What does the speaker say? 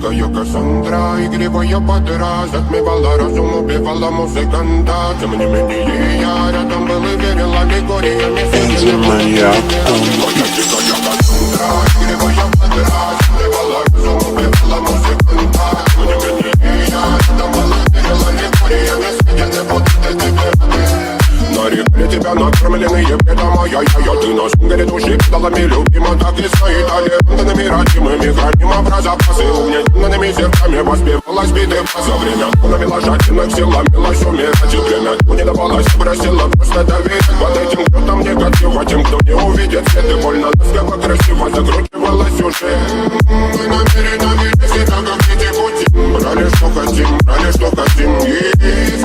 Дикая Кассандра, игривая подра, затмевала разум, убивала музыканта. Тем не менее я рядом был и верил аллегориями. Энджи маньяком. Моя дикая Кассандра, игривая подра, затмевала разум, убивала музыканта. Тем не менее я рядом был и верил аллегориями. Я не буду тебе. Нарекли тебя накормленные бредом, ай-яй-яй. Ты на сунгере души педалами любима, так и стоит талентными родимыми. Храним образопасы угнетенными сердцами. Воспевалась биты за время. Навела жадинок, сила милась умирать. И время не давалось, просила просто доверять. Под этим кто-то негатива, тем, кто не увидит свет. И больно ласково, красиво закручивалась сюжет. Мы намеренно вели себя, как дети пути. Брали, что хотим, и